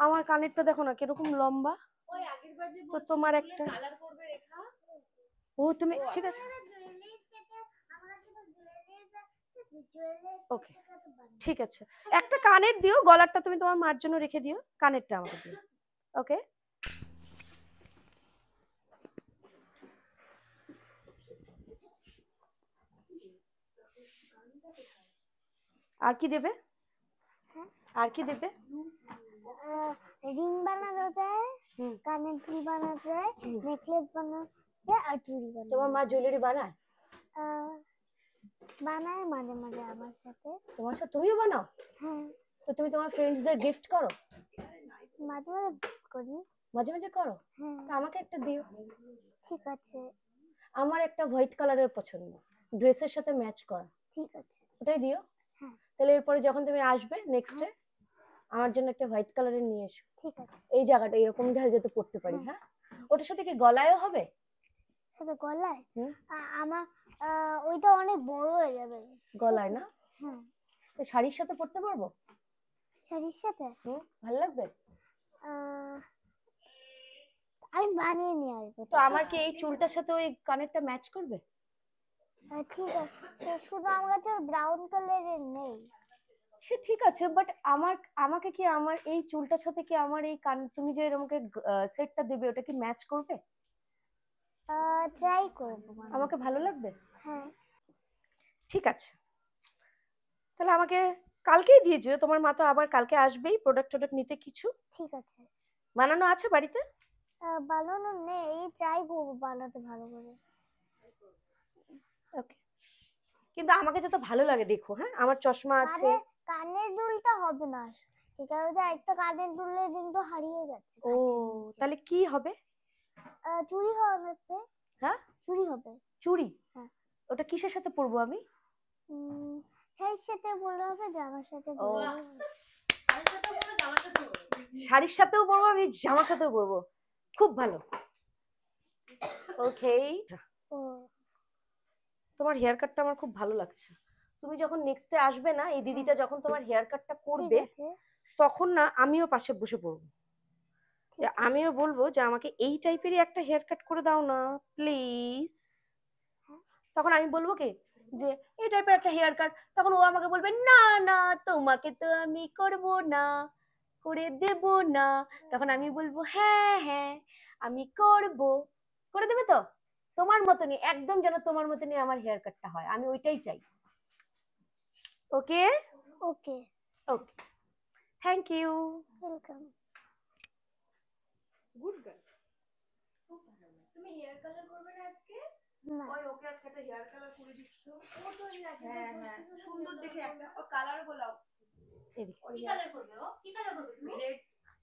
আমার কানেরটা দেখো না কিরকম লম্বা। তো তোমার একটা ও তুমি ঠিক আছে ওকে ঠিক আছে, একটা কানের দিও, গলারটা তুমি তোমার মার জন্য রেখে দিও, কানেরটা আমাকে দিও। ওকে আর কি দেবে? আর কি দেবে? রিং বানানো যায়, কানের দুল বানানো যায়, নেকলেস বানানো যায় আর চুড়ি বানানো। তোমার মা জুয়েলারি বানায়? বানায় মাঝে মাঝে আমার সাথে। তোমার সাথে তুমিও বানাও? হ্যাঁ। তো তুমি তোমার ফ্রেন্ডসদের গিফট করো? মাঝে মাঝে করি। মাঝে মাঝে করো? হ্যাঁ। তো আমাকে একটা দিও। ঠিক আছে। আমার একটা হোয়াইট কালারের পছন্দ, ড্রেসের সাথে ম্যাচ করা। ঠিক আছে, ওটাই দিও। হ্যাঁ। তাহলে এরপরে যখন তুমি আসবে নেক্সট ডে আমার জন্য একটা হোয়াইট কালারের নিয়ে এসো। ঠিক আছে। এই জায়গাটা এরকম ধারে যাতে পড়তে পারি। হ্যাঁ, ওটার সাথে কি গলায়ও হবে? সাথে গলায়? আমার ওইটা অনেক বড় হয়ে যাবে গলায় না? হ্যাঁ। তো শাড়ির সাথে পড়তে পারবো? শাড়ির সাথে ভালো লাগবে? আমি বানিয়ে নিয়ে আসবো। তো আমার কি এই চুলটার সাথে ওই কানেরটা ম্যাচ করবে? ঠিক আছে, শুধু আমার কাছে ব্রাউন কালারের নেই। সে ঠিক আছে, বাট আমাকে কি আমার এই চুলটার সাথে কি আমার এই কান তুমি যে আমাকে সেটটা দেবে ওটা কি ম্যাচ করবে? ট্রাই করব। আমাকে ভালো লাগবে? হ্যাঁ ঠিক আছে, তাহলে আমাকে কালকেই দিয়ে যেও, তোমার মা তো আবার কালকে আসবেই প্রোডাক্ট নিতে কিছু। ঠিক আছে। বানানো আছে বাড়িতে? বানানো নেই, ট্রাই করব বানাতে ভালো করে। ওকে, কিন্তু আমাকে যত ভালো লাগে দেখো। হ্যাঁ, আমার চশমা আছে। কানের দুলটা হবে না, ঠিক আছে, একটা কানের দুলের রিং তো হারিয়ে যাচ্ছে। ও তাহলে কি হবে? চুড়ি হবে একটা। হ্যাঁ চুড়ি হবে। চুড়ি? হ্যাঁ। ওটা কিসের সাথে পরবো আমি? শাড়ির সাথে বললে হবে, জামার সাথে বললে হবে। শাড়ির সাথেও পরবো আমি, জামার সাথেও পরবো, খুব ভালো। ওকে, তোমার হেয়ার কাটটা আমার খুব ভালো লাগছে। তুমি যখন নেক্সট ডে আসবে না, এই দিদিটা যখন তোমার হেয়ার কাটটা করবে তখন না আমিও পাশে বসে পড়বো, আমিও বলবো যে আমাকে এই টাইপেরই একটা হেয়ার কাট করে দাও না প্লিজ। তখন আমি বলবো কি যে এই টাইপের একটা হেয়ার কাট, তখন ও আমাকে বলবে না না তোমাকে তো আমি করব না, করে দেব না। তখন আমি বলবো হ্যাঁ হ্যাঁ আমি করব, করে দেবে তো? তোমার মতনই একদম, যেন তোমার মতনই আমার হেয়ার কাটটা হয়, আমি ওইটাই চাই। Okay okay okay, thank you, welcome. Good girl. তুমি হেয়ার কালার করবে না আজকে? না ওই ওকে আজকে একটা হেয়ার কালার করে দিচ্ছ। ও তো হ্যাঁ হ্যাঁ সুন্দর দেখে একটা ও কালার বলাও। কি কালার করবে ও? কি কালার করবে তুমি? রেড।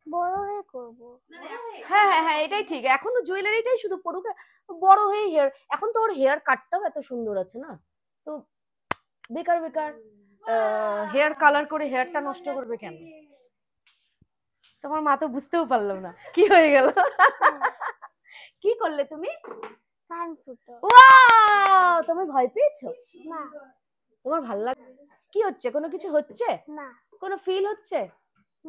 বড় হয়ে করব। হ্যাঁ হ্যাঁ হ্যাঁ এটাই ঠিক, এখনো জুয়েলারিটাই শুধু পড়ুক, বড় হয়ে হেয়ার, এখন তো ওর হেয়ার কাটটাও এত সুন্দর আছে না, তো বেকার বেকার হেয়ার কালার করে হেয়ারটা নষ্ট করবে কেন? তোমার মা তো বুঝতেও পারলাম না কি হয়ে গেল। কি করলে তুমি? কান ফুটো। ওয়াও, তুমি ভয় পেয়েছো? না। তোমার ভালো লাগে? কি হচ্ছে, কোনো কিছু হচ্ছে না। কোনো ফিল হচ্ছে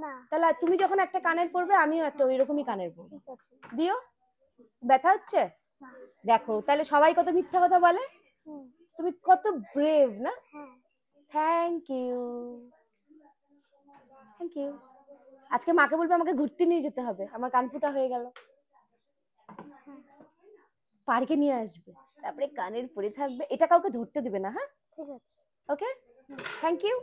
না। তাহলে তুমি যখন একটা কানের পরবে আমিও একটা ওইরকমই কানের পরবো। ঠিক আছে। দিও। ব্যথা হচ্ছে? দেখো তাহলে সবাই কত মিথ্যা কথা বলে, তুমি কত ব্রেভ না। Thank you thank you. আজকে মাকে বলবে আমাকে ঘুরতে নিয়ে যেতে হবে, আমার কান ফুটা হয়ে গেল, পার্কে নিয়ে আসবে, তারপরে কানের পরে থাকবে, এটা কাউকে ধরতে দিবে না। হ্যাঁ ঠিক আছে। Okay thank you.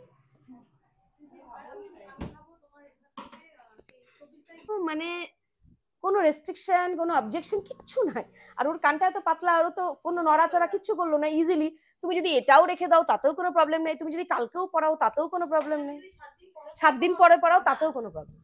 মানে কোনো রেস্ট্রিকশন কোনো অবজেকশন কিচ্ছু নাই, আর ওর কানটা এত পাতলা, আর তো কোনো নড়াচড়া কিচ্ছু করলো না, ইজিলি তুমি যদি এটাও রেখে দাও তাতেও কোনো প্রবলেম নেই, তুমি যদি কালকেও পড়াও তাতেও কোনো প্রবলেম নেই, 7 দিন পরে পড়াও তাতেও কোনো প্রবলেম।